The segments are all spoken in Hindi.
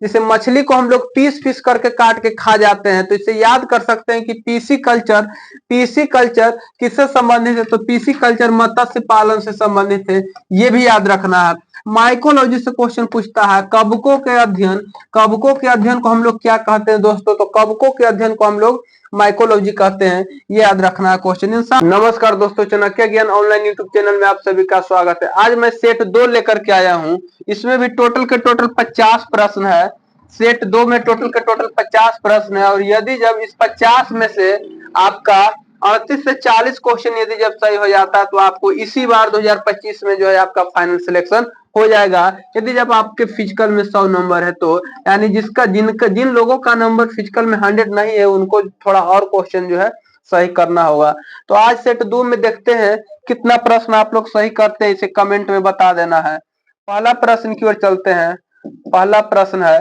जैसे मछली को हम लोग पीस पीस करके काट के खा जाते हैं, तो इसे याद कर सकते हैं कि पीसी कल्चर किससे संबंधित है, तो पीसी कल्चर मत्स्य पालन से संबंधित है, ये भी याद रखना है। माइकोलॉजी से क्वेश्चन पूछता है कवकों के अध्ययन को हम लोग क्या कहते हैं दोस्तों, तो कवकों के अध्ययन को हम लोग माइकोलॉजी कहते हैं, ये याद रखना है क्वेश्चन। नमस्कार दोस्तों, चाणक्य ज्ञान ऑनलाइन यूट्यूब चैनल में आप सभी का स्वागत है। आज मैं सेट 2 लेकर के आया हूं, इसमें भी टोटल के टोटल 50 प्रश्न है। सेट 2 में टोटल के टोटल 50 प्रश्न है, और यदि जब इस 50 में से आपका 38 से 40 क्वेश्चन यदि जब सही हो जाता है, तो आपको इसी बार 2025 में जो है आपका फाइनल सिलेक्शन हो जाएगा। यदि जब आपके फिजिकल में 100 नंबर है, तो यानी जिन लोगों का नंबर फिजिकल में 100 नहीं है, उनको थोड़ा और क्वेश्चन जो है सही करना होगा। तो आज सेट 2 में देखते हैं कितना प्रश्न आप लोग सही करते हैं, इसे कमेंट में बता देना है। पहला प्रश्न की ओर चलते हैं। पहला प्रश्न है,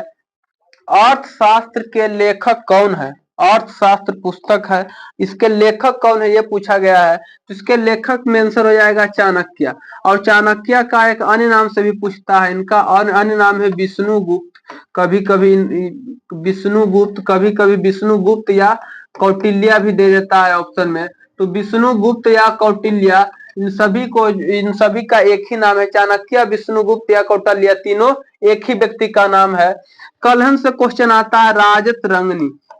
अर्थशास्त्र के लेखक कौन है? अर्थशास्त्र पुस्तक है, इसके लेखक कौन है ये पूछा गया है। तो इसके लेखक में आंसर हो जाएगा चाणक्य, और चाणक्य का एक अन्य नाम से भी पूछता है, इनका अन्य नाम है विष्णुगुप्त। कभी कभी विष्णुगुप्त, कभी कभी विष्णुगुप्त या कौटिल्य भी दे देता है ऑप्शन में। तो विष्णुगुप्त या कौटिल्य, इन सभी का एक ही नाम है। चाणक्य, विष्णुगुप्त या कौटिल्य, तीनों एक ही व्यक्ति का नाम है। कलहन से क्वेश्चन आता है,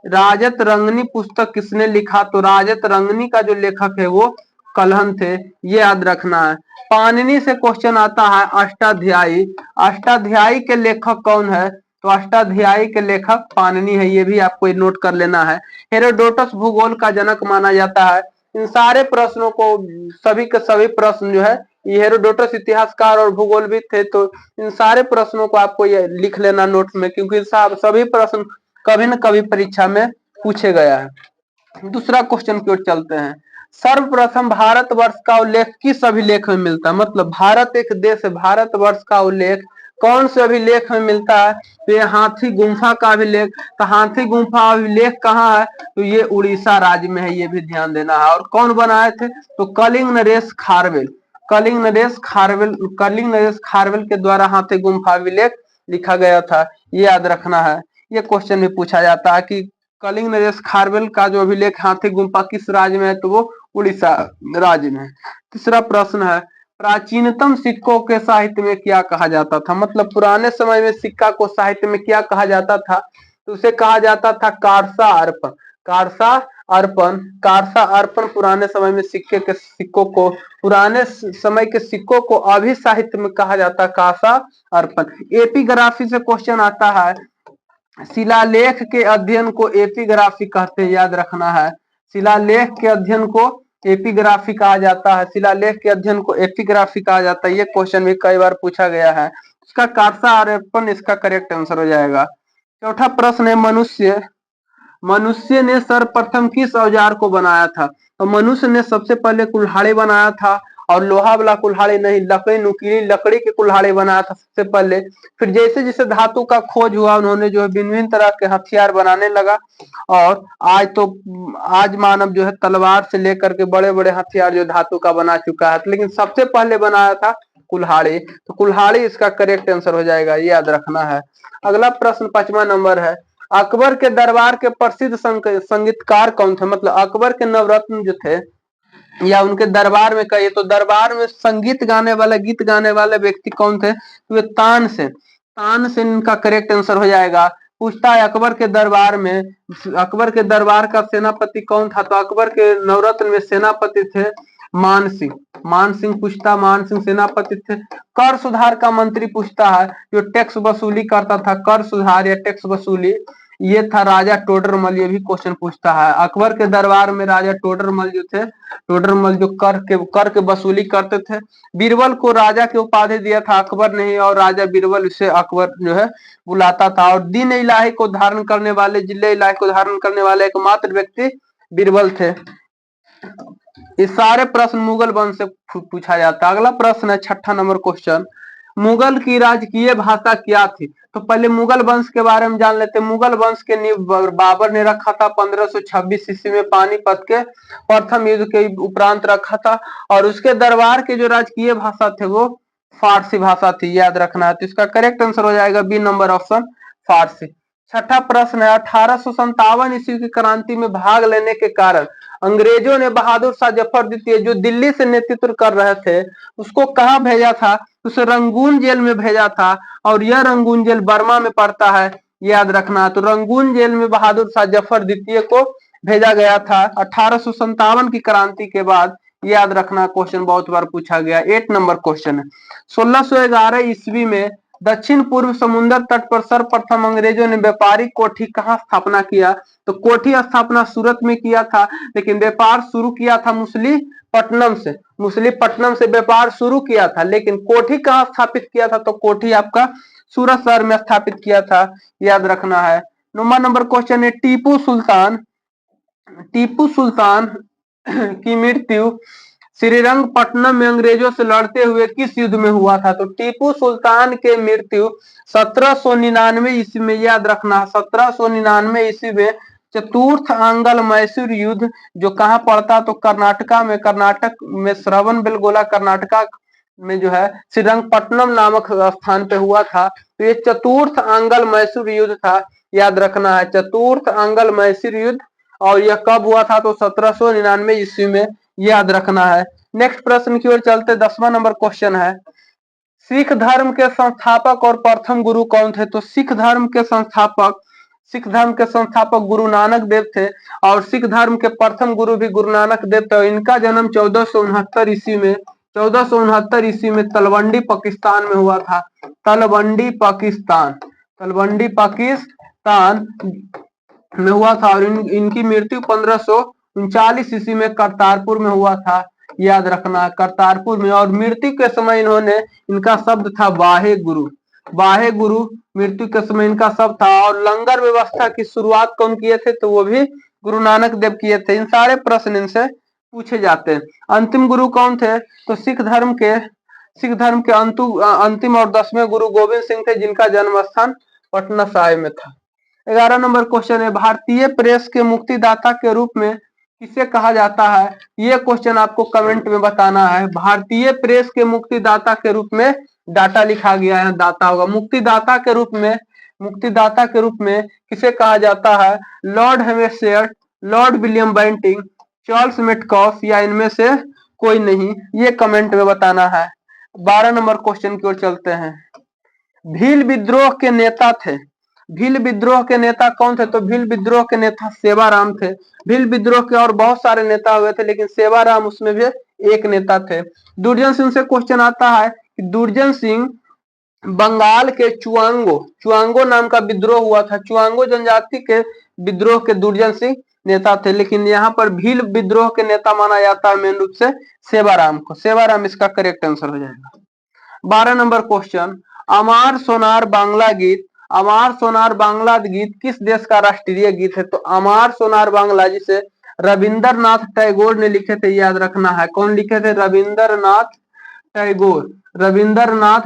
राजत रंगनी पुस्तक किसने लिखा? तो राजत रंगनी का जो लेखक है वो कलहन थे, ये याद रखना है। पाणिनि से क्वेश्चन आता है, अष्टाध्यायी के लेखक कौन है? तो अष्टाध्यायी के लेखक पाणिनि है, ये भी आपको नोट कर लेना है। हेरोडोटस भूगोल का जनक माना जाता है। इन सारे प्रश्नों को, सभी के सभी प्रश्न जो है, ये हेरोडोटस इतिहासकार और भूगोलविद थे, तो इन सारे प्रश्नों को आपको ये लिख लेना नोट में, क्योंकि सभी प्रश्न कभी न कभी परीक्षा में पूछे गया है। दूसरा क्वेश्चन की ओर चलते हैं। सर्वप्रथम भारतवर्ष का उल्लेख किस अभिलेख में मिलता है? मतलब भारत एक देश है, भारतवर्ष का उल्लेख कौन से अभिलेख में मिलता है? तो ये हाथी गुम्फा का अभिलेख। तो हाथी गुम्फा अभिलेख कहाँ है? तो ये उड़ीसा राज्य में है, ये भी ध्यान देना है। और कौन बनाए थे? तो कलिंग नरेश खारवेल के द्वारा हाथी गुम्फा अभिलेख लिखा गया था, ये याद रखना है। ये क्वेश्चन भी पूछा जाता है कि कलिंग नरेश खारवेल का जो अभिलेख हाथी गुम्फा किस राज्य में है? तो वो उड़ीसा राज्य में है। तीसरा प्रश्न है, प्राचीनतम सिक्कों के साहित्य में क्या कहा जाता था? मतलब पुराने समय में सिक्का को साहित्य में क्या कहा जाता था? तो उसे कहा जाता था कारसा अर्पण। पुराने समय में पुराने समय के सिक्कों को अभी साहित्य में कहा जाता है कारसा अर्पण। एपिग्राफी से क्वेश्चन आता है, शिलालेख के अध्ययन को एपिग्राफी कहते हैं, याद रखना है। शिलालेख के अध्ययन को एपिग्राफी कहा जाता है, शिलालेख के अध्ययन को एपिग्राफी कहा जाता है। ये क्वेश्चन भी कई बार पूछा गया है। इसका कारसा अर्पण इसका करेक्ट आंसर हो जाएगा। चौथा प्रश्न है, मनुष्य ने सर्वप्रथम किस औजार को बनाया था? तो मनुष्य ने सबसे पहले कुल्हाड़ी बनाया था, और लोहा वाला कुल्हाड़ी नहीं, नुकीली लकड़ी के कुल्हाड़ी बनाया था सबसे पहले। फिर जैसे जैसे धातु का खोज हुआ, उन्होंने जो है भिन्न भिन्न तरह के हथियार बनाने लगा, और आज मानव जो है तलवार से लेकर के बड़े बड़े हथियार जो धातु का बना चुका है, लेकिन सबसे पहले बनाया था कुल्हाड़ी। तो कुल्हाड़ी इसका करेक्ट आंसर हो जाएगा, ये याद रखना है। अगला प्रश्न 5वां नंबर है, अकबर के दरबार के प्रसिद्ध संगीतकार कौन थे? मतलब अकबर के नवरत्न जो थे, या उनके दरबार में कहिए तो दरबार में गीत गाने वाले व्यक्ति कौन थे? तो वे तानसेन इनका करेक्ट आंसर हो जाएगा। पूछता है, अकबर के दरबार का सेनापति कौन था? तो अकबर के नवरत्न में सेनापति थे मान सिंह पूछता, मान सिंह सेनापति थे। कर सुधार का मंत्री पूछता है, जो टैक्स वसूली करता था, कर सुधार या टैक्स वसूली, ये था राजा टोडरमल। ये भी क्वेश्चन पूछता है। अकबर के दरबार में राजा टोडरमल जो कर के वसूली करते थे। बीरबल को राजा की उपाधि दिया था अकबर ने ही, और राजा बीरबल इसे अकबर जो है बुलाता था। और जिले इलाही को धारण करने वाले एकमात्र व्यक्ति बीरबल थे। ये सारे प्रश्न मुगल वंश से पूछा जाता है। अगला प्रश्न है 6ठा नंबर क्वेश्चन, मुगल की राजकीय भाषा क्या थी? तो पहले मुगल वंश के बारे में जान लेते हैं। मुगल वंश के नींव बाबर ने रखा था 1526 ईस्वी में, पानीपत के प्रथम युद्ध के उपरांत रखा था। और उसके दरबार के जो राजकीय भाषा थे वो फारसी भाषा थी, याद रखना है। तो इसका करेक्ट आंसर हो जाएगा बी नंबर ऑप्शन फारसी। छठा प्रश्न है 1857 ईस्वी की क्रांति में भाग लेने के कारण अंग्रेजों ने बहादुर शाह जफर द्वितीय जो दिल्ली से नेतृत्व कर रहे थे उसको कहाँ भेजा था? उसे रंगून जेल में भेजा था और यह रंगून जेल बर्मा में पड़ता है, याद रखना। तो रंगून जेल में बहादुर शाह जफर द्वितीय को भेजा गया था 1857 की क्रांति के बाद, याद रखना। क्वेश्चन बहुत बार पूछा गया। 8 नंबर क्वेश्चन है 1611 ईस्वी में दक्षिण पूर्व समुद्र तट पर सर्वप्रथम अंग्रेजों ने व्यापारिक कोठी कहाँ स्थापना किया? तो कोठी स्थापना सूरत में किया था, लेकिन व्यापार शुरू किया था मुसलीपट्टनम से। मुसलीपट्टनम से व्यापार शुरू किया था, लेकिन कोठी कहाँ स्थापित किया था? तो कोठी आपका सूरत शहर में स्थापित किया था, याद रखना है। 9 नंबर क्वेश्चन है टीपू सुल्तान की मृत्यु श्रीरंगपट्टनम में अंग्रेजों से लड़ते हुए किस युद्ध में हुआ था? तो टीपू सुल्तान के मृत्यु 1799 ईस्वी में, याद रखना। 1799 ईस्वी में चतुर्थ आंग्ल मैसूर युद्ध, जो कहाँ पड़ता? तो कर्नाटका में, कर्नाटक में श्रवणबेलगोला कर्नाटका में जो है श्रीरंगपट्टनम नामक स्थान पे हुआ था। तो ये चतुर्थ आंग्ल मैसूर युद्ध था, याद रखना है। चतुर्थ आंग्ल मैसूर युद्ध, और यह कब हुआ था? तो 1799 ईस्वी में, याद रखना है। नेक्स्ट प्रश्न की ओर चलते 10वां नंबर क्वेश्चन है सिख धर्म के संस्थापक और प्रथम गुरु कौन थे? तो सिख धर्म के संस्थापक गुरु नानक देव थे, और सिख धर्म के प्रथम गुरु भी गुरु नानक देव थे। इनका जन्म 1469 ईस्वी में, 1469 ईस्वी में तलवंडी पाकिस्तान में हुआ था। तलवंडी पाकिस्तान में हुआ था, और इनकी मृत्यु 1539 ईस्वी में करतारपुर में हुआ था, याद रखना, करतारपुर में। और मृत्यु के समय इनका शब्द था वाहे गुरु। मृत्यु के समय इनका शब्द था। और लंगर व्यवस्था की शुरुआत कौन किए थे? तो वो भी गुरु नानक देव किए थे। इन सारे प्रश्न इनसे पूछे जाते हैं। अंतिम गुरु कौन थे? तो सिख धर्म के अंतिम और 10वें गुरु गोविंद सिंह थे, जिनका जन्म स्थान पटना साहिब में था। 11 नंबर क्वेश्चन है भारतीय प्रेस के मुक्तिदाता के रूप में किसे कहा जाता है? ये क्वेश्चन आपको कमेंट में बताना है। भारतीय प्रेस के मुक्तिदाता के रूप में डाटा लिखा गया है, दाता होगा। मुक्तिदाता के रूप में किसे कहा जाता है? Lord Hamilton, Lord William Bentinck, Charles Metcalfe, या इनमें से कोई नहीं? ये कमेंट में बताना है। 12 नंबर क्वेश्चन की ओर चलते हैं। भील विद्रोह के नेता कौन थे? तो भील विद्रोह के नेता सेवाराम थे। भील विद्रोह के और बहुत सारे नेता हुए थे, लेकिन सेवाराम उसमें भी एक नेता थे। दुर्जन सिंह से क्वेश्चन आता है कि दुर्जन सिंह बंगाल के चुआंगो नाम का विद्रोह हुआ था। चुआंगो जनजाति के विद्रोह के दुर्जन सिंह नेता थे, लेकिन यहाँ पर भील विद्रोह के नेता माना जाता है मेन रूप से सेवाराम को। सेवाराम इसका करेक्ट आंसर हो जाएगा। 12 नंबर क्वेश्चन अमार सोनार बांग्ला गीत किस देश का राष्ट्रीय गीत है? तो अमार सोनार बांग्ला जिसे रविंद्रनाथ टैगोर ने लिखे थे, याद रखना है। कौन लिखे थे? रविंद्रनाथ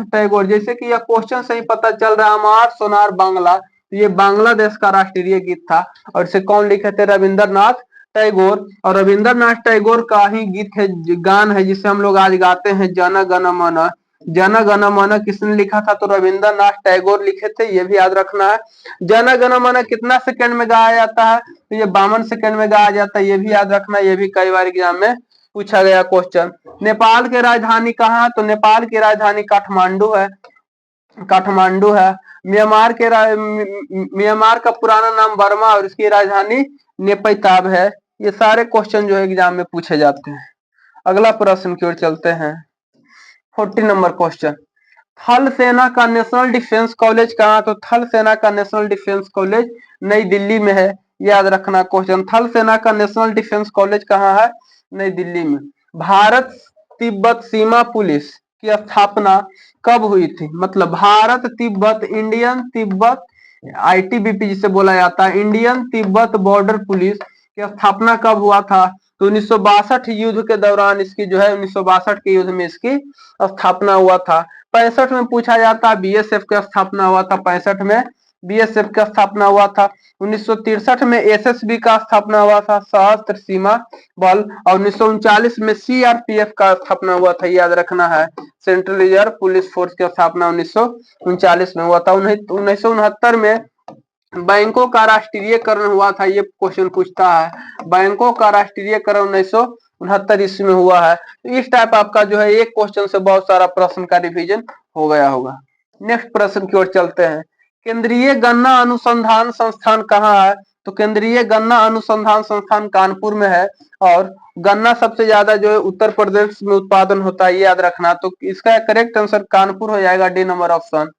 टैगोर। जैसे कि यह क्वेश्चन से ही पता चल रहा है अमार सोनार बांग्ला, तो ये बांग्लादेश का राष्ट्रीय गीत था, और इसे कौन लिखे थे? रविंद्रनाथ टैगोर। और रविंद्रनाथ टैगोर का ही गीत है, गान है, जिसे हम लोग आज गाते हैं, जन गण मन। जन गण मन किसने लिखा था? तो रविंद्रनाथ टैगोर लिखे थे, ये भी याद रखना है। जन गण मन कितना सेकंड में गाया जाता है? तो ये 52 सेकंड में गाया जाता है, ये भी याद रखना। ये भी कई बार एग्जाम में पूछा गया क्वेश्चन। नेपाल की राजधानी कहाँ है? तो नेपाल की राजधानी काठमांडू है। म्यांमार का पुराना नाम बर्मा, और इसकी राजधानी नेपैताब है। ये सारे क्वेश्चन जो है एग्जाम में पूछे जाते हैं। अगला प्रश्न की ओर चलते हैं। 40 नंबर क्वेश्चन थल सेना का नेशनल डिफेंस कॉलेज कहाँ? तो थल सेना का नेशनल डिफेंस कॉलेज नई दिल्ली में है, याद रखना। क्वेश्चन थल सेना का नेशनल डिफेंस कॉलेज कहाँ है? नई दिल्ली में। भारत तिब्बत सीमा पुलिस की स्थापना कब हुई थी? मतलब भारत तिब्बत, इंडियन तिब्बत, ITBP जिसे बोला जाता है, इंडियन तिब्बत बॉर्डर पुलिस की स्थापना कब हुआ था? तो 1962 युद्ध के दौरान इसकी जो है 1962 के युद्ध में इसकी स्थापना हुआ था। 65 में पूछा जाता है BSF की स्थापना हुआ था 65 में बीएसएफ का स्थापना हुआ था। 1963 में एसएसबी का स्थापना हुआ था, सशस्त्र सीमा बल। और 1939 में सीआरपीएफ का स्थापना हुआ था, याद रखना है। सेंट्रल रिजर्व पुलिस फोर्स की स्थापना 1939 में हुआ था। 1969 में बैंकों का राष्ट्रीयकरण हुआ था, ये क्वेश्चन पूछता है। बैंकों का राष्ट्रीयकरण 1969 ईस्वी में हुआ है। तो इस टाइप आपका जो है एक क्वेश्चन से बहुत सारा प्रश्न का रिवीजन हो गया होगा। नेक्स्ट प्रश्न की ओर चलते हैं। केंद्रीय गन्ना अनुसंधान संस्थान कहाँ है? तो केंद्रीय गन्ना अनुसंधान संस्थान कानपुर में है। और गन्ना सबसे ज्यादा जो है उत्तर प्रदेश में उत्पादन होता है, याद रखना। तो इसका करेक्ट आंसर कानपुर हो जाएगा, डी नंबर ऑप्शन।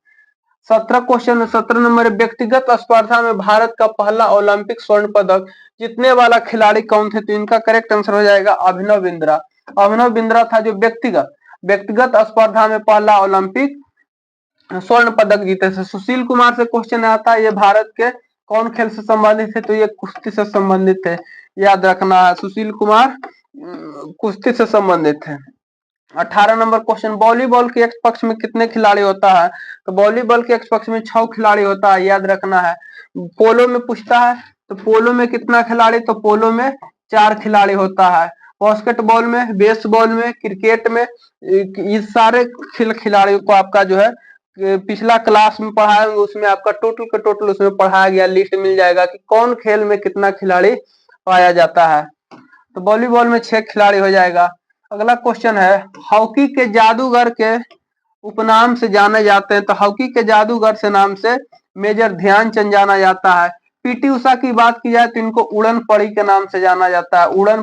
17 नंबर, व्यक्तिगत स्पर्धा में भारत का पहला ओलंपिक स्वर्ण पदक जीतने वाला खिलाड़ी कौन थे? तो इनका करेक्ट आंसर हो जाएगा अभिनव बिंद्रा। अभिनव बिंद्रा था जो व्यक्तिगत स्पर्धा में पहला ओलंपिक स्वर्ण पदक जीते थे। सुशील कुमार से क्वेश्चन आता है, ये भारत के कौन खेल से संबंधित है? तो ये कुश्ती से संबंधित है, याद रखना है। सुशील कुमार कुश्ती से संबंधित है। 18 नंबर क्वेश्चन, वॉलीबॉल के एक पक्ष में कितने खिलाड़ी होता है? तो वॉलीबॉल के एक पक्ष में 6 खिलाड़ी होता है, याद रखना है। पोलो में पूछता है, तो पोलो में कितना खिलाड़ी? तो पोलो में 4 खिलाड़ी होता है। बास्केटबॉल में, बेसबॉल में, क्रिकेट में, इस सारे खिलाड़ियों को आपका जो है पिछला क्लास में पढ़ाया, उसमें आपका टोटल का टोटल उसमें पढ़ाया गया, लिस्ट मिल जाएगा कि कौन खेल में कितना खिलाड़ी पाया जाता है। तो वॉलीबॉल में 6 खिलाड़ी हो जाएगा। अगला क्वेश्चन है, हॉकी के जादूगर के उपनाम से जाने जाते हैं। तो हॉकी के जादूगर से नाम से मेजर ध्यानचंद जाना जाता है। पीटी उषा की बात की जाए तो इनको उड़न परी के नाम से जाना जाता है। उड़न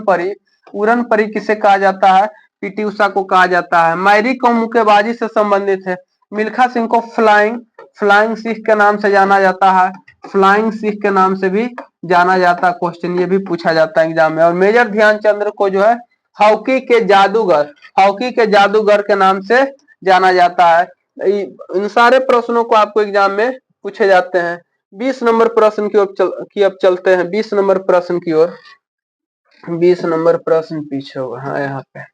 परी किसे कहा जाता है? पीटी उषा को कहा जाता है। मैरी कॉम मुक्केबाजी से संबंधित है। मिल्खा सिंह को फ्लाइंग सिख के नाम से जाना जाता है। फ्लाइंग सिख के नाम से भी जाना जाता है। क्वेश्चन ये भी पूछा जाता है एग्जाम में। और मेजर ध्यानचंद को जो है हॉकी के जादूगर के नाम से जाना जाता है। इन सारे प्रश्नों को आपको एग्जाम में पूछे जाते हैं। 20 नंबर प्रश्न की अब चलते हैं। 20 नंबर प्रश्न की ओर। 20 नंबर प्रश्न पीछे होगा, हाँ यहाँ पे।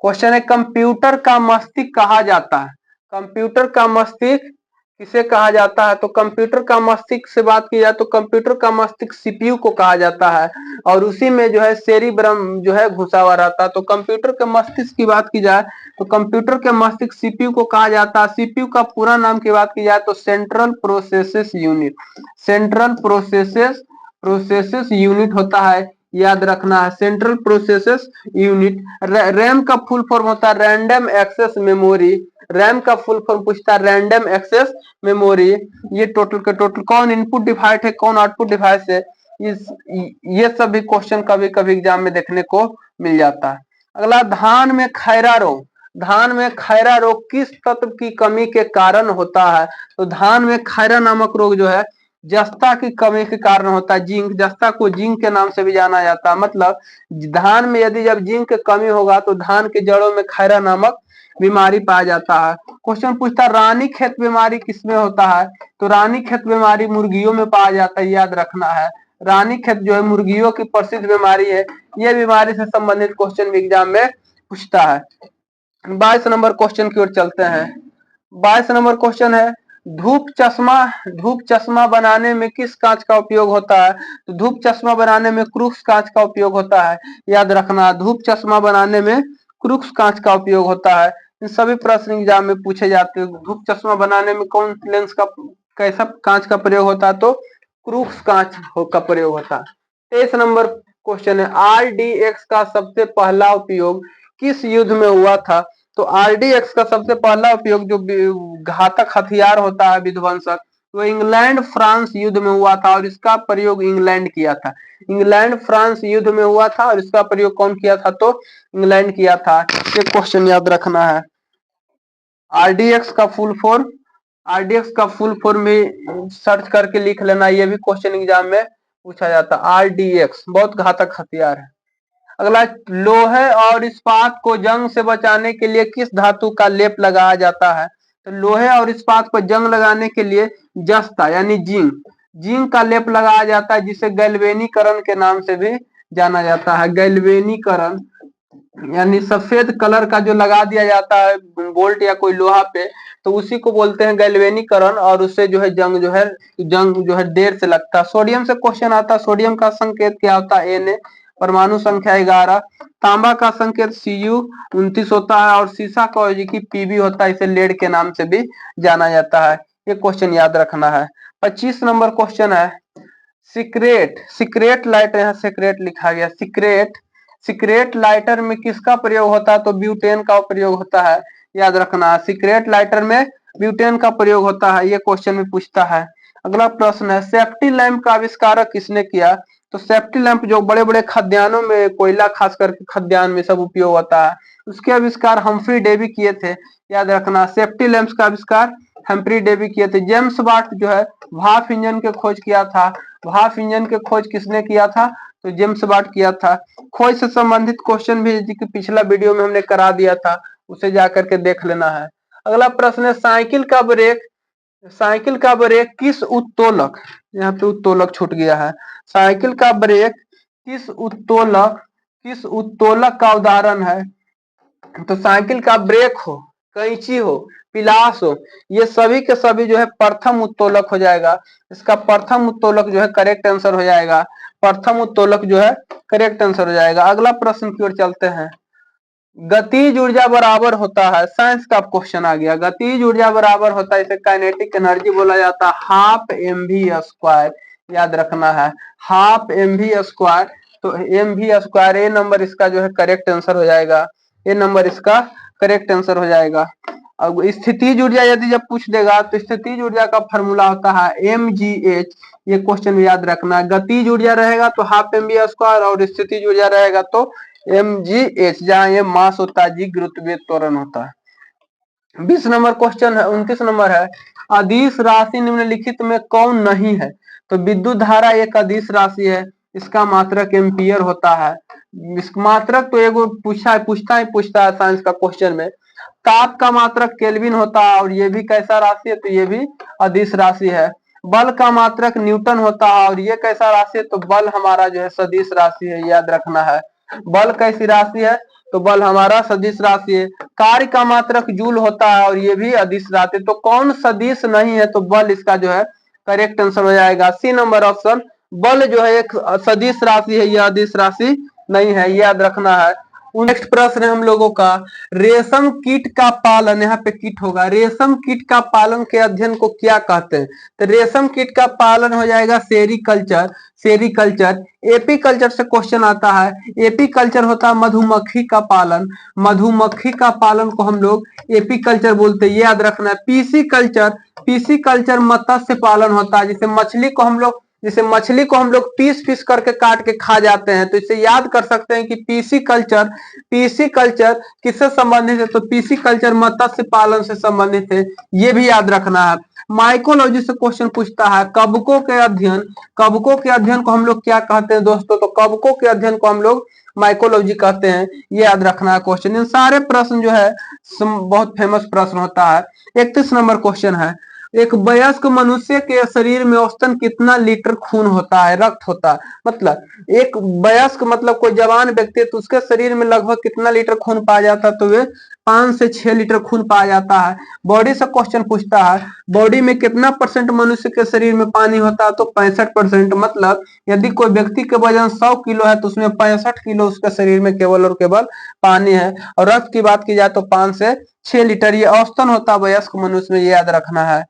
क्वेश्चन है, कंप्यूटर का मस्तिष्क कहा जाता है। कंप्यूटर का मस्तिष्क किसे कहा जाता है? तो कंप्यूटर का मस्तिष्क से बात की जाए तो कंप्यूटर का मस्तिष्क सीपीयू को कहा जाता है। और उसी में जो है सेरिब्रम जो है घुसा हुआ रहता है। तो कंप्यूटर के मस्तिष्क की बात की जाए तो कंप्यूटर के मस्तिष्क सीपीयू को कहा जाता है। सीपीयू का पूरा नाम की बात की जाए तो central processes unit. Central processes unit होता है, याद रखना है। Central processes unit. रैम का फुल फॉर्म होता है रैंडम एक्सेस मेमोरी। रैम का फुल फॉर्म पूछता है रैंडम एक्सेस मेमोरी। ये टोटल के टोटल कौन इनपुट डिवाइस है, कौन आउटपुट डिवाइस है, ये सभी क्वेश्चन कभी कभी एग्जाम में देखने को मिल जाता है। अगला, धान में खैरा रोग। धान में खैरा रोग किस तत्व की कमी के कारण होता है? तो धान में खैरा नामक रोग जो है जस्ता की कमी के कारण होता है। जिंक, जस्ता को जिंक के नाम से भी जाना जाता है। मतलब धान में यदि जब जिंक की कमी होगा तो धान के जड़ों में खैरा नामक बीमारी पाया जाता है। क्वेश्चन पूछता है, रानी खेत बीमारी किसमें होता है? तो रानी खेत बीमारी मुर्गियों में पाया जाता है, याद रखना है। रानी खेत जो है मुर्गियों की प्रसिद्ध बीमारी है। यह बीमारी से संबंधित क्वेश्चन भी एग्जाम में पूछता है। 22 नंबर क्वेश्चन की ओर चलते हैं। 22 नंबर क्वेश्चन है, धूप चश्मा बनाने में किस कांच का उपयोग होता है? तो धूप चश्मा बनाने में क्रूक्स कांच का उपयोग होता है, याद रखना। धूप चश्मा बनाने में क्रूक्स कांच का उपयोग होता है। इन सभी प्रश्न एग्जाम में पूछे जाते हैं। धूप चश्मा बनाने में कौन लेंस का कैसा कांच का प्रयोग होता है? तो क्रूक्स कांच का प्रयोग होता है। 23 नंबर क्वेश्चन है, आरडीएक्स का सबसे पहला उपयोग किस युद्ध में हुआ था? तो आरडीएक्स का सबसे पहला उपयोग जो घातक हथियार होता है विध्वंसक, वो इंग्लैंड फ्रांस युद्ध में हुआ था। और इसका प्रयोग इंग्लैंड किया था। इंग्लैंड फ्रांस युद्ध में हुआ था और इसका प्रयोग कौन किया था? तो इंग्लैंड किया था। ये क्वेश्चन याद रखना है। आरडीएक्स का फुल फॉर्म में सर्च करके लिख लेना, ये भी क्वेश्चन एग्जाम में पूछा जाता है। आरडीएक्स बहुत घातक हथियार है। अगला, लोहे और इस्पात को जंग से बचाने के लिए किस धातु का लेप लगाया जाता है? तो लोहे और इस्पात पर जंग लगाने के लिए जस्ता यानी जिंक का लेप लगाया जाता है, जिसे गैल्वेनीकरण के नाम से भी जाना जाता है। गैल्वेनीकरण यानी सफेद कलर का जो लगा दिया जाता है बोल्ट या कोई लोहा पे, तो उसी को बोलते हैं गैल्वेनीकरण, और उससे जो है जंग जो है देर से लगता है। सोडियम से क्वेश्चन आता है, सोडियम का संकेत क्या होता है? Na, परमाणु संख्या 11। तांबा का संकेत Cu29 होता है, और सीसा का की Pb होता है, इसे लेड के नाम से भी जाना जाता है। ये क्वेश्चन याद रखना है। 25 नंबर क्वेश्चन है, सीक्रेट लाइटर, यहाँ सीक्रेट लिखा गया, सीक्रेट लाइटर में किसका प्रयोग होता है? तो ब्यूटेन का प्रयोग होता है, याद रखना। सीक्रेट लाइटर में ब्यूटेन का प्रयोग होता है, ये क्वेश्चन में पूछता है। अगला प्रश्न है, सेफ्टी लैंप का आविष्कारक किसने किया? तो सेफ्टी लैंप जो बड़े बड़े खद्यानों में, कोयला खास करके खद्यान में सब उपयोग होता है, उसके आविष्कार हम्फ्री डेवी किए थे, याद रखना। सेफ्टी लैंप्स का आविष्कार हम्फ्री डेवी किए थे। जेम्स वाट जो है भाप इंजन के खोज किया था, भाप इंजन के खोज किसने किया था? तो जेम्स वाट किया था। खोज से संबंधित क्वेश्चन भी पिछला वीडियो में हमने करा दिया था, उसे जाकर के देख लेना है। अगला प्रश्न है, साइकिल का ब्रेक किस उत्तोलक, यहाँ पे उत्तोलक छूट गया है, साइकिल का ब्रेक किस उत्तोलक का उदाहरण है? तो साइकिल का ब्रेक हो, कैंची हो, पिलास हो, ये सभी के सभी जो है प्रथम उत्तोलक हो जाएगा। इसका प्रथम उत्तोलक जो है करेक्ट आंसर हो जाएगा, प्रथम उत्तोलक जो है करेक्ट आंसर हो जाएगा। अगला प्रश्न की ओर चलते हैं, गतिज ऊर्जा बराबर होता है, साइंस का क्वेश्चन आ गया, गतिज ऊर्जा बराबर होता है, इसे काइनेटिक एनर्जी बोला जाता है, हाफ एम वी स्क्वायर, याद रखना है, हाफ एम वी स्क्वायर। तो m v square, A number इसका जो है करेक्ट आंसर हो जाएगा, ए नंबर इसका करेक्ट आंसर हो जाएगा। अब स्थितिज ऊर्जा यदि जब पूछ देगा, तो स्थितिज ऊर्जा का फॉर्मूला होता है mgh, ये क्वेश्चन याद रखना। गतिज ऊर्जा रहेगा तो हाफ एम वी स्क्वायर, और स्थितिज ऊर्जा रहेगा तो mgh, जहां ये मास होता है, जी गुरुत्वीय त्वरण होता है। 20 नंबर क्वेश्चन है, 29 नंबर है, अदिश राशि निम्नलिखित में कौन नहीं है? तो विद्युत धारा एक अदिश राशि है, इसका मात्रक एम्पियर होता है। मात्रक तो एगो पूछता है साइंस का क्वेश्चन में। ताप का मात्रक केल्विन होता है, और ये भी कैसा राशि है? तो ये भी अदिश राशि है। बल का मात्रक न्यूटन होता है, और ये कैसा राशि है? तो बल हमारा जो है सदिश राशि है, याद रखना है। बल कैसी राशि है? तो बल हमारा सदिश राशि है। कार्य का मात्रक जूल होता है, और ये भी अदिश राशि है। तो कौन सदिश नहीं है? तो बल इसका जो है करेक्ट आंसर हो जाएगा, सी नंबर ऑप्शन। बल जो है एक सदिश राशि है, यह अदिश राशि नहीं है, याद रखना है। नेक्स्ट प्रश्न है हम लोगों का, रेशम कीट का पालन, यहाँ पे कीट होगा, रेशम कीट का पालन के अध्ययन को क्या कहते हैं? तो रेशम कीट का पालन हो जाएगा सेरीकल्चर, सेरीकल्चर। एपी कल्चर से क्वेश्चन आता है, एपी कल्चर होता है मधुमक्खी का पालन, मधुमक्खी का पालन को हम लोग एपी कल्चर बोलते हैं, ये याद रखना है। पीसी कल्चर, पीसी कल्चर मत्स्य पालन होता है, जैसे मछली को हम लोग पीस पीस करके काट के खा जाते हैं, तो इसे याद कर सकते हैं कि पीसी कल्चर किससे संबंधित है? तो पीसी कल्चर मत्स्य पालन से संबंधित है, ये भी याद रखना है। माइकोलॉजी से क्वेश्चन पूछता है, कवकों के अध्ययन को हम लोग क्या कहते हैं दोस्तों? तो कवकों के अध्ययन को हम लोग माइकोलॉजी कहते हैं, ये याद रखना है क्वेश्चन। इन सारे प्रश्न जो है बहुत फेमस प्रश्न होता है। 31 नंबर क्वेश्चन है, एक वयस्क मनुष्य के शरीर में औसतन कितना लीटर खून होता है, रक्त होता है? मतलब एक वयस्क मतलब कोई जवान व्यक्ति है, तो उसके शरीर में लगभग कितना लीटर खून पाया जाता है? तो वे 5 से 6 लीटर खून पाया जाता है। बॉडी से क्वेश्चन पूछता है, बॉडी में कितना परसेंट मनुष्य के शरीर में पानी होता है? तो 65%। मतलब यदि कोई व्यक्ति के वजन 100 किलो है, तो उसमें 65 किलो उसके शरीर में केवल और केवल पानी है। और रक्त की बात की जाए तो 5 से 6 लीटर ये औसतन होता है वयस्क मनुष्य में, ये याद रखना है।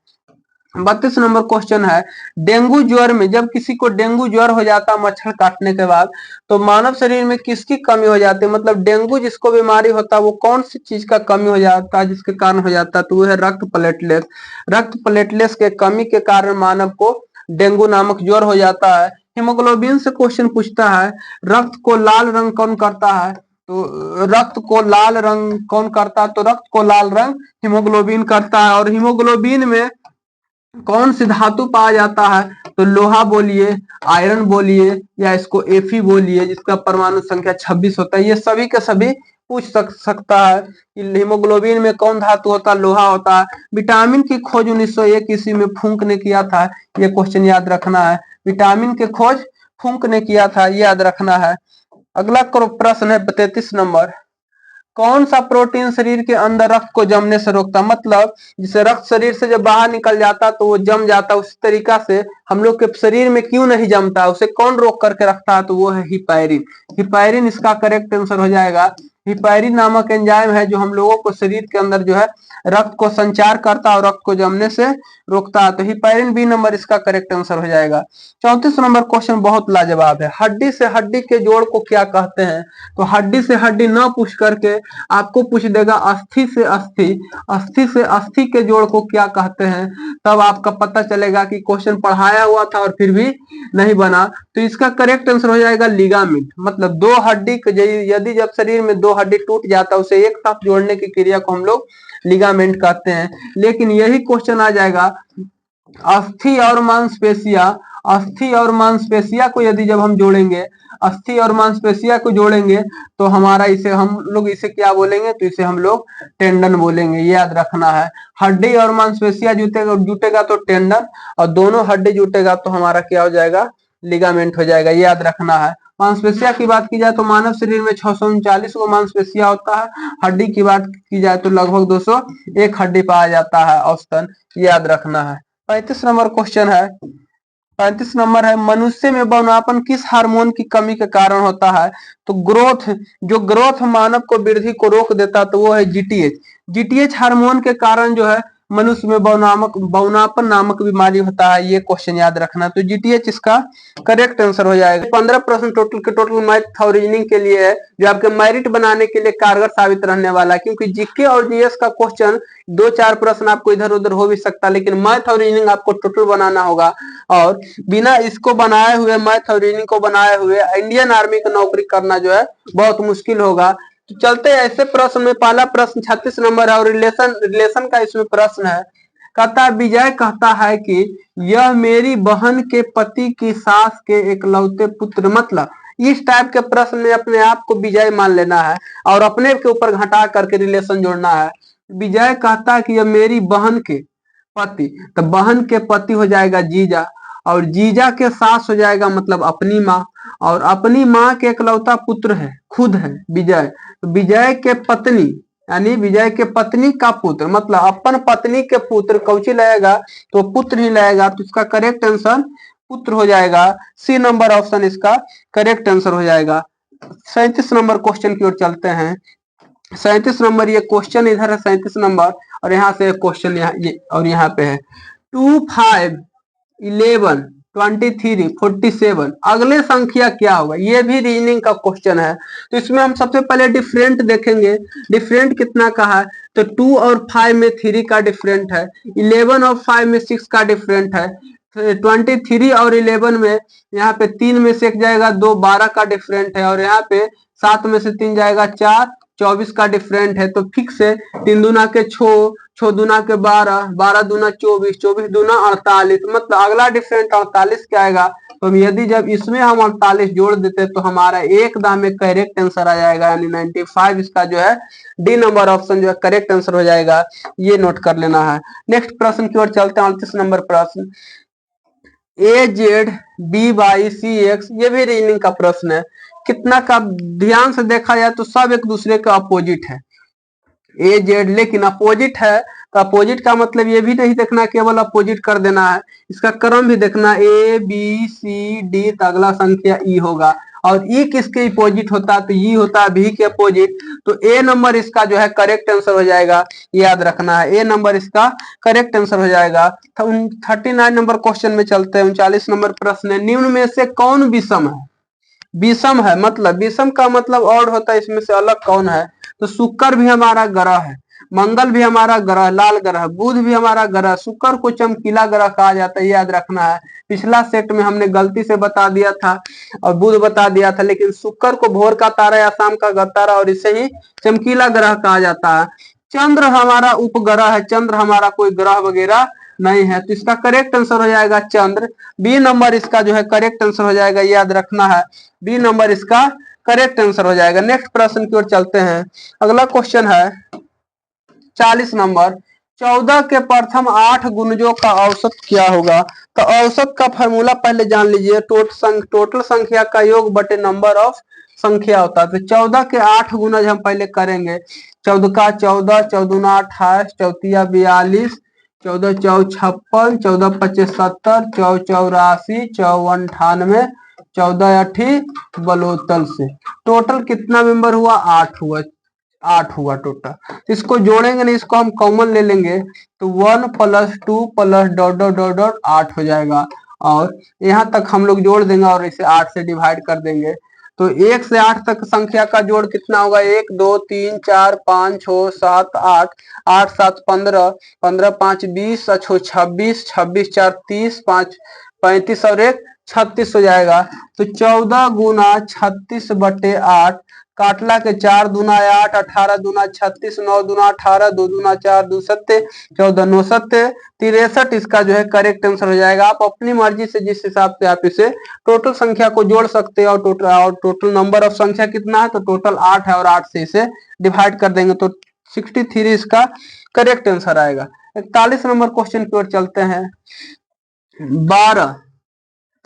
32 नंबर क्वेश्चन है, डेंगू ज्वर में, जब किसी को डेंगू ज्वर हो जाता है मच्छर काटने के बाद, तो मानव शरीर में किसकी कमी हो जाती है? मतलब डेंगू जिसको बीमारी होता है, वो कौन सी चीज का कमी हो जाता है, जिसके कारण हो जाता है? तो वो है रक्त प्लेटलेट्स। रक्त प्लेटलेट्स के कमी के कारण मानव को डेंगू नामक ज्वर हो जाता है। हीमोग्लोबिन से क्वेश्चन पूछता है, रक्त को लाल रंग कौन करता है? तो रक्त को लाल रंग कौन करता है? तो रक्त को लाल रंग हीमोग्लोबिन करता है। और हीमोग्लोबिन में कौन सी धातु पाया जाता है? तो लोहा बोलिए, आयरन बोलिए, या इसको एफी बोलिए, जिसका परमाणु संख्या 26 होता है। ये सभी के सभी पूछ सकता है कि हीमोग्लोबिन में कौन धातु होता है? लोहा होता है। विटामिन की खोज 1901 ईस्वी में फूंक ने किया था, ये क्वेश्चन याद रखना है। विटामिन की खोज फूंक ने किया था, ये याद रखना है। अगला प्रश्न है 33 नंबर, कौन सा प्रोटीन शरीर के अंदर रक्त को जमने से रोकता, मतलब जिसे रक्त शरीर से जब बाहर निकल जाता तो वो जम जाता, उस तरीका से हम लोग के शरीर में क्यों नहीं जमता, उसे कौन रोक करके रखता है, तो वो है हिपैरिन। हिपैरिन इसका करेक्ट आंसर हो जाएगा। हिपैरिन नामक एंजाइम है जो हम लोगों को शरीर के अंदर जो है रक्त को संचार करता है और रक्त को जमने से रोकता है, तो हिपैरिन बी नंबर इसका करेक्ट आंसर हो जाएगा। 34 नंबर क्वेश्चन बहुत लाजवाब है। हड्डी से हड्डी के जोड़ को क्या कहते हैं, तो हड्डी से हड्डी न पूछ करके आपको पूछ देगा अस्थि से अस्थि, अस्थि से अस्थि के जोड़ को क्या कहते हैं, तब आपका पता चलेगा कि क्वेश्चन पढ़ाया हुआ था और फिर भी नहीं बना। तो इसका करेक्ट आंसर हो जाएगा लिगामेंट, मतलब दो हड्डी यदि जब शरीर में दो हड्डी टूट जाता है उसे एक साथ जोड़ने की क्रिया को हम लोग लिगामेंट कहते हैं। लेकिन यही क्वेश्चन आ जाएगा अस्थि और मांसपेशिया, अस्थि और मांसपेशिया को यदि जब हम जोड़ेंगे, अस्थि और मांसपेशिया को जोड़ेंगे तो हमारा इसे हम लोग इसे क्या बोलेंगे, तो इसे हम लोग टेंडन बोलेंगे, ये याद रखना है। हड्डी और मांसपेशिया जुटेगा तो टेंडन, और दोनों हड्डी जुटेगा तो हमारा क्या हो जाएगा, लिगामेंट हो जाएगा, ये याद रखना है। मांसपेशिया की बात की जाए तो मानव शरीर में 639 को मांसपेशिया होता है। हड्डी की बात की जाए तो लगभग 201 हड्डी पाया जाता है औसतन, याद रखना है। 35 नंबर क्वेश्चन है। 35 नंबर है मनुष्य में बौनापन किस हार्मोन की कमी के कारण होता है, तो ग्रोथ, जो ग्रोथ मानव को वृद्धि को रोक देता तो वो है जीटीएच। जीटीएच हार्मोन के कारण जो है मनुष्य में बौनापन नामक बीमारी होता है, ये क्वेश्चन याद रखना। तो जीटीएच इसका करेक्ट आंसर हो जाएगा। 15 प्रश्न टोटल मैथ और रीजनिंग के लिए है, जो आपके मेरिट बनाने के लिए कारगर साबित रहने वाला है, क्योंकि जीके और जीएस का क्वेश्चन 2-4 प्रश्न आपको इधर उधर हो भी सकता है, लेकिन मैथ और रीजनिंग आपको टोटल बनाना होगा, और बिना इसको बनाए हुए, मैथ और रीजनिंग को बनाए हुए इंडियन आर्मी की नौकरी करना जो है बहुत मुश्किल होगा। तो चलते हैं ऐसे प्रश्न में। पहला प्रश्न 36 नंबर है और रिलेशन का इसमें प्रश्न है। कहता विजय कहता है कि यह मेरी बहन के पति की सास के इकलौते पुत्र, मतलब इस टाइप के प्रश्न में अपने आप को विजय मान लेना है और अपने के ऊपर घटा करके रिलेशन जोड़ना है। विजय कहता है कि यह मेरी बहन के पति, तो बहन के पति हो जाएगा जीजा, और जीजा के सास हो जाएगा मतलब अपनी माँ, और अपनी माँ के इकलौता पुत्र है खुद है विजय, तो विजय के पत्नी यानी विजय के पत्नी का पुत्र, मतलब अपन पत्नी के पुत्र कौची लगेगा, तो पुत्र ही लगेगा, तो इसका करेक्ट आंसर पुत्र हो जाएगा। सी नंबर ऑप्शन इसका करेक्ट आंसर हो जाएगा। 37 नंबर क्वेश्चन की ओर चलते हैं। 37 नंबर ये क्वेश्चन इधर है 37 नंबर, और यहाँ से क्वेश्चन और यहाँ पे है 2, 5, 11, 23, 47 अगले संख्या क्या होगा, ये भी रीजनिंग का क्वेश्चन है। तो इसमें हम सबसे पहले डिफरेंट देखेंगे, डिफरेंट कितना का है, तो 2 और 5 में 3 का डिफरेंट है, 11 और 5 में 6 का डिफरेंट है, 23 और 11 में यहाँ पे 3 में से एक जाएगा 2, 12 का डिफरेंट है, और यहाँ पे 7 में से 3 जाएगा 4, 24 का डिफरेंट है। तो फिक्स है 3 दूना के 6, 6 दूना के 12, 12 दूना 24, 24 दूना 48, मतलब अगला डिफरेंट 48 क्या आएगा। तो यदि जब इसमें हम 48 जोड़ देते तो हमारा एकदम में करेक्ट आंसर आ जाएगा, यानी 95 इसका जो है डी नंबर ऑप्शन जो है करेक्ट आंसर हो जाएगा, ये नोट कर लेना है। नेक्स्ट प्रश्न की ओर चलते हैं। 38 नंबर प्रश्न, A Z B Y C X, ये भी रीजनिंग का प्रश्न है। कितना का ध्यान से देखा जाए तो सब एक दूसरे का अपोजिट है, ए जेड, लेकिन अपोजिट है तो अपोजिट का मतलब ये भी नहीं देखना केवल अपोजिट कर देना है, इसका क्रम भी देखना, ए बी सी डी, तो अगला संख्या ई होगा, और ई किसके अपोजिट होता है, तो ई होता है बी के अपोजिट, तो ए नंबर इसका जो है करेक्ट आंसर हो जाएगा, याद रखना है, ए नंबर इसका करेक्ट आंसर हो जाएगा। 39 नंबर क्वेश्चन में चलते हैं। 39 नंबर प्रश्न है, निम्न में से कौन विषम है, विषम है मतलब विषम का मतलब और होता है, इसमें से अलग कौन है, तो शुक्र भी हमारा ग्रह है, मंगल भी हमारा ग्रह लाल ग्रह, बुध भी हमारा ग्रह, शुक्र को चमकीला ग्रह कहा जाता है, याद रखना है। पिछला सेट में हमने गलती से बता दिया था और बुध बता दिया था, लेकिन शुक्र को भोर का तारा या शाम का तारा और इसे ही चमकीला ग्रह कहा जाता है। चंद्र हमारा उपग्रह है, चंद्र हमारा कोई ग्रह वगैरह नहीं है, तो इसका करेक्ट आंसर हो जाएगा चंद्र, बी नंबर इसका जो है करेक्ट आंसर हो जाएगा, याद रखना है, बी नंबर इसका करेक्ट आंसर हो जाएगा। नेक्स्ट प्रश्न की ओर चलते हैं। अगला क्वेश्चन है 40 नंबर, 14 के प्रथम 8 गुणजों का औसत क्या होगा, तो औसत का फॉर्मूला पहले जान लीजिए, टोटल संख्या का योग बटे नंबर ऑफ संख्या होता है। तो 14 के 8 गुना हम पहले करेंगे। 14 का 14, 14 28, 14 42, 14 चौ 56, 14 25 70, 14 84, 54 98, 14 80 बलोतल से टोटल कितना मेंबर हुआ? 8 हुआ। 8 हुआ टोटल। तो इसको जोड़ेंगे नहीं, इसको हम कॉमन ले लेंगे तो 1 + 2 + डॉट डॉट डॉट डॉट 8 हो जाएगा। और यहाँ तक हम लोग जोड़ देंगे और इसे 8 से डिवाइड कर देंगे। तो 1 से 8 तक संख्या का जोड़ कितना होगा? 1 2 3 4 5 6 7 8, 8 7 15, 15 5 20, 6 26, 26 4 30, 5 35 और 1 36 हो जाएगा। तो 14 गुना 36/8 काटला के 4 दूना 8, 18 दूना 36, 9 दूना 18, 2 दूना 4, 2 सत्ते 14, 9 सत्ते 63 इसका जो है करेक्ट आंसर हो जाएगा। आप अपनी मर्जी से जिस हिसाब से आप इसे टोटल संख्या को जोड़ सकते हैं। और टोटल नंबर ऑफ संख्या कितना है? तो टोटल 8 है और 8 से इसे डिवाइड कर देंगे तो 63 इसका करेक्ट आंसर आएगा। 41 नंबर क्वेश्चन की ओर चलते हैं। 12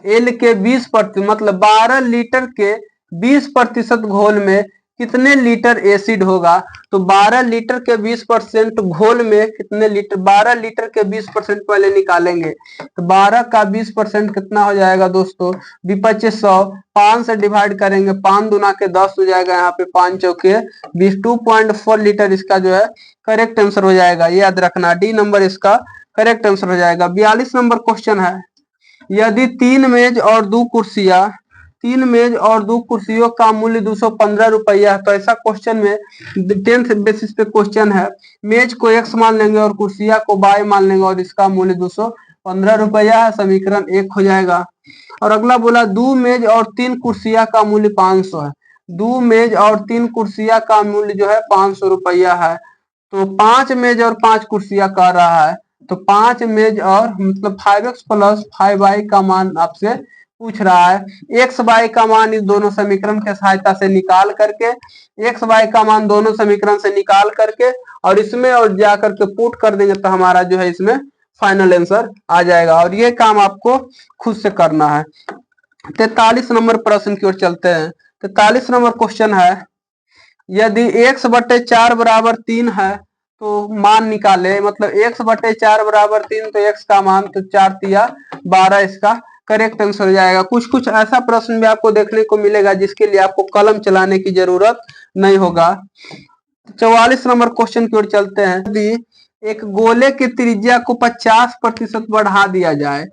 एल के 20% मतलब 12 लीटर के 20% घोल में कितने लीटर एसिड होगा? तो 12 लीटर के 20% घोल में कितने लीटर? 12 लीटर के 20% पहले निकालेंगे। तो 12 का 20% कितना हो जाएगा दोस्तों? 2500, 5 से डिवाइड करेंगे, 5 दूना के 10 हो जाएगा, यहाँ पे 5 चौके 20, 2.4 लीटर इसका जो है करेक्ट आंसर हो जाएगा। ये याद रखना, डी नंबर इसका करेक्ट आंसर हो जाएगा। 42 नंबर क्वेश्चन है। यदि 3 मेज और 2 कुर्सियां, 3 मेज और 2 कुर्सियों का मूल्य 215 रुपया है। तो ऐसा क्वेश्चन में 10th बेसिस पे क्वेश्चन है। मेज को x मान लेंगे और कुर्सिया को y मान लेंगे और इसका मूल्य 215 रुपया है। समीकरण 1 हो जाएगा। और अगला बोला 2 मेज और 3 कुर्सियां का मूल्य 500 है। 2 मेज और 3 कुर्सियां का मूल्य जो है 500 रुपया है। तो 5 मेज और 5 कुर्सियां कह रहा है। तो 5 मेज और मतलब 5x + 5y का मान आपसे पूछ रहा है। x y का मान इस दोनों समीकरण के सहायता से निकाल करके, x y का मान दोनों समीकरण से निकाल करके और इसमें और जाकर के पुट कर देंगे तो हमारा जो है इसमें फाइनल आंसर आ जाएगा। और ये काम आपको खुद से करना है। 43 नंबर प्रश्न की ओर चलते हैं। 43 नंबर क्वेश्चन है। यदि x/4 = 3 है तो मान निकाले। मतलब x/4 = 3 तो x का मान तो 4 तिया 12 इसका करेक्ट आंसर हो जाएगा। कुछ कुछ ऐसा प्रश्न भी आपको देखने को मिलेगा जिसके लिए आपको कलम चलाने की जरूरत नहीं होगा। 44 नंबर क्वेश्चन की ओर चलते हैं। यदि एक गोले की त्रिज्या को 50% बढ़ा दिया जाए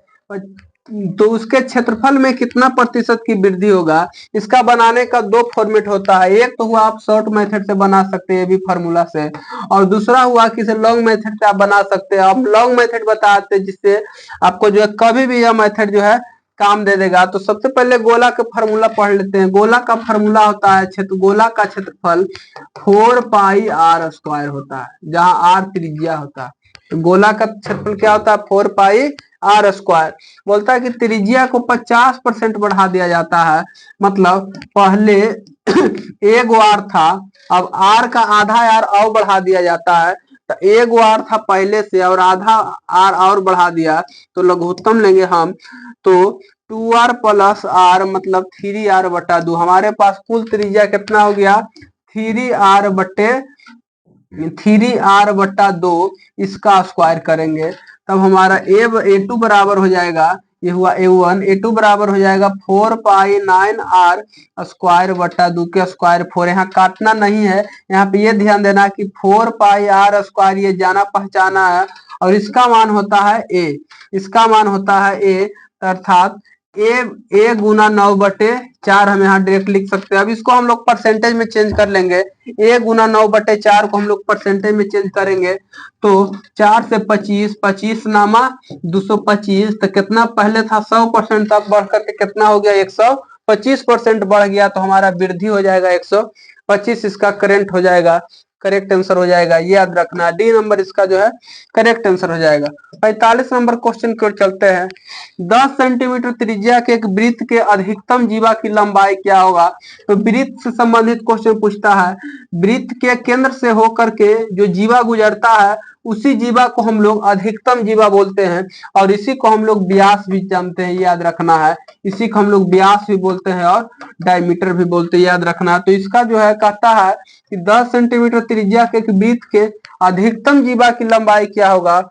तो उसके क्षेत्रफल में कितना प्रतिशत की वृद्धि होगा? इसका बनाने का 2 फॉर्मेट होता है। एक तो हुआ आप शॉर्ट मेथड से बना सकते हैं, ये भी फार्मूला से, और दूसरा हुआ कि लॉन्ग मेथड से आप बना सकते हैं। आप लॉन्ग मेथड बताते हैं जिससे आपको जो है कभी भी यह मेथड जो है काम दे देगा। तो सबसे पहले गोला का फार्मूला पढ़ लेते हैं। गोला का फार्मूला होता है गोला का क्षेत्रफल 4πr² होता है, जहां r त्रिज्या होता है। तो गोला का क्षेत्रफल क्या होता है? 4πr²। बोलता है कि त्रिज्या को 50% बढ़ा दिया जाता है। मतलब पहले एक आर था, अब आर का आधा आर और बढ़ा दिया जाता है। तो एक आर था पहले से और आधा आर और बढ़ा दिया तो लघुत्तम लेंगे हम। तो 2r + r मतलब 3r/2। हमारे पास कुल त्रिज्या कितना हो गया? 3r/2 इसका स्क्वायर करेंगे तब हमारा a2 बराबर हो जाएगा, ये हुआ a1, a2 बराबर हो जाएगा 4π9r² के स्क्वायर 4। यहाँ काटना नहीं है, यहाँ पे ये ध्यान देना कि 4πr² ये जाना पहचाना है और इसका मान होता है a, इसका मान होता है a, अर्थात a गुना 9/4 हम यहाँ डायरेक्ट लिख सकते हैं। अब इसको हम लोग परसेंटेज में चेंज कर लेंगे। a गुना 9/4 को हम लोग परसेंटेज में चेंज करेंगे तो 4 से 25, 25 नामा 225, तो कितना पहले था 100%, तब बढ़ करके कितना हो गया? 125% बढ़ गया। तो हमारा वृद्धि हो जाएगा 125, इसका करेंट हो जाएगा। करेक्ट आंसर हो जाएगा, ये याद रखना। डी नंबर इसका जो है करेक्ट आंसर हो जाएगा। 45 नंबर क्वेश्चन की ओर चलते हैं। 10 सेंटीमीटर त्रिज्या के एक वृत्त के अधिकतम जीवा की लंबाई क्या होगा? तो वृत्त से संबंधित क्वेश्चन पूछता है। वृत्त के केंद्र से होकर के जो जीवा गुजरता है उसी जीवा को हम लोग अधिकतम जीवा बोलते हैं, और इसी को हम लोग व्यास भी जानते हैं, याद रखना है। इसी को हम लोग व्यास भी बोलते हैं और डायमीटर भी बोलते हैं, याद रखना है। तो इसका जो है कहता है कि 10 सेंटीमीटर त्रिज्या के वृत्त के अधिकतम जीवा की लंबाई क्या होगा?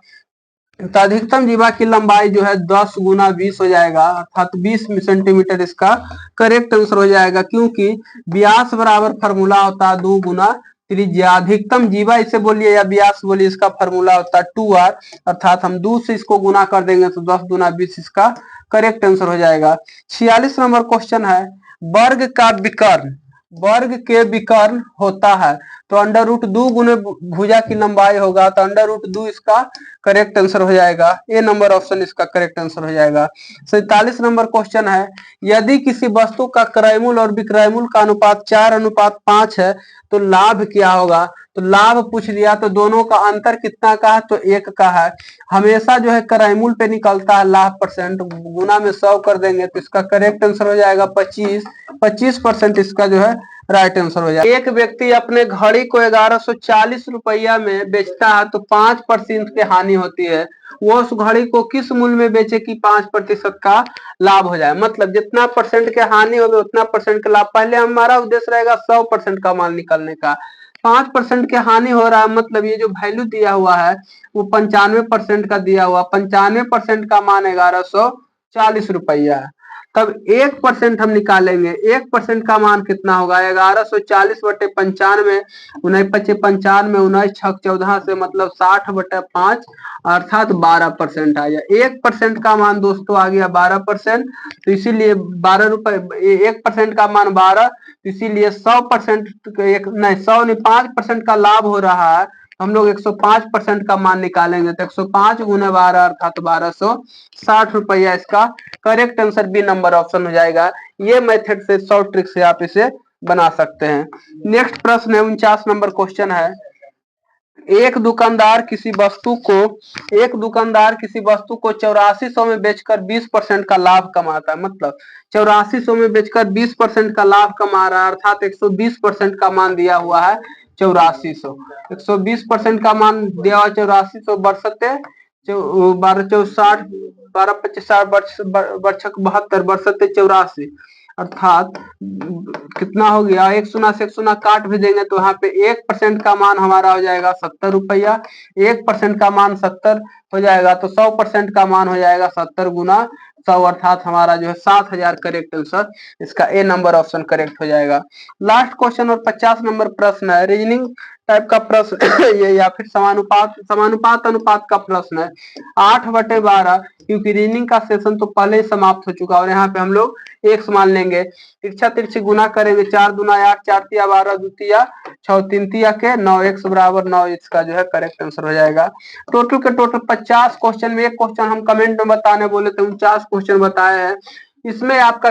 तो अधिकतम जीवा की लंबाई जो है 10 गुना 20 हो जाएगा, अर्थात 20 सेंटीमीटर इसका करेक्ट आंसर हो जाएगा, क्योंकि व्यास बराबर फार्मूला होता है 2 गुना त्रिज्या। अधिकतम जीवा इसे बोलिए या व्यास बोलिए, इसका फार्मूला होता है 2r, अर्थात हम 2 से इसको गुना कर देंगे तो 10 गुना 20 इसका करेक्ट आंसर हो जाएगा। 46 नंबर क्वेश्चन है। वर्ग का विकर्ण, वर्ग के विकर्ण होता है तो अंडर रूट 2 गुने भुजा की लंबाई होगा, तो अंडर रूट 2 इसका करेक्ट आंसर हो जाएगा। ए नंबर ऑप्शन इसका करेक्ट आंसर हो जाएगा। 47 नंबर क्वेश्चन है। यदि किसी वस्तु का क्रयमूल्य और विक्रयमूल्य का अनुपात 4:5 है तो लाभ क्या होगा? तो लाभ पूछ लिया तो दोनों का अंतर कितना का है? तो 1 का है। हमेशा जो है क्रयमूल्य पे निकलता है लाभ परसेंट, गुना में 100 कर देंगे तो इसका करेक्ट आंसर हो जाएगा 25% इसका जो है राइट आंसर हो जाएगा। एक व्यक्ति अपने घड़ी को 1140 रुपया में बेचता है तो 5% की हानि होती है। वो उस घड़ी को किस मूल्य में बेचे कि 5% का लाभ हो जाए? मतलब जितना परसेंट के हानि होगी उतना परसेंट का लाभ। पहले हमारा उद्देश्य रहेगा 100% का माल निकालने का। 5% की हानि हो रहा है, मतलब ये जो वैल्यू दिया हुआ है वो 95% का दिया हुआ। 95% का मान 1140 रुपया है, तब 1% हम निकालेंगे। 1% का मान कितना होगा? 1140 बटे 95, 95 19 छक 14 से मतलब 60 बटे 5, अर्थात 12% आ गया। 1% का मान दोस्तों आ गया 12%, तो इसीलिए 12 रुपए, 1% का मान 12, इसीलिए 100% एक नहीं 100 नहीं 5% का लाभ हो रहा है। हम लोग 105% का मान निकालेंगे तो 105 गुना 12 अर्थात 1260 रुपया इसका correct answer B number option हो जाएगा। ये मेथड से शॉर्ट ट्रिक से आप इसे बना सकते हैं। नेक्स्ट प्रश्न है 49 नंबर क्वेश्चन है। एक दुकानदार किसी वस्तु को 8400 में बेचकर 20% का लाभ कमाता है। मतलब 8400 में बेचकर 20% का लाभ कमा रहा है, अर्थात 120% का मान दिया हुआ है 8400। 120% का मान दिया हुआ 8400 बरसते 12 चौ 60, 12 25 बरछक 72 बरसते 84, अर्थात कितना हो गया? 1 शून्य से 1 शून्य काट भी देंगे तो यहाँ पे 1% का मान हमारा हो जाएगा 70 रुपया। 1% का मान 70 हो जाएगा तो 100% का मान हो जाएगा 70 गुना 100, अर्थात हमारा जो है 7000 करेक्ट आंसर इसका ए नंबर ऑप्शन करेक्ट हो जाएगा। लास्ट क्वेश्चन और 50 नंबर प्रश्न है। रीजनिंग टाइप का प्रश्न ये या फिर समानुपात अनुपात का प्रश्न है। 8/12, क्योंकि रीजनिंग का सेशन तो पहले ही समाप्त हो चुका और यहाँ पे हम लोग एक मान लेंगे। तिरछा तिरछी गुना करेंगे, 4 दूना 8, 4 तिया 12, 2 तिया 6, 3 तिया के 9, x बराबर 9 इसका जो है करेक्ट आंसर हो जाएगा। टोटल के टोटल 50 क्वेश्चन में एक क्वेश्चन हम कमेंट में बताने बोले थे, 49 क्वेश्चन बताए हैं। इसमें आपका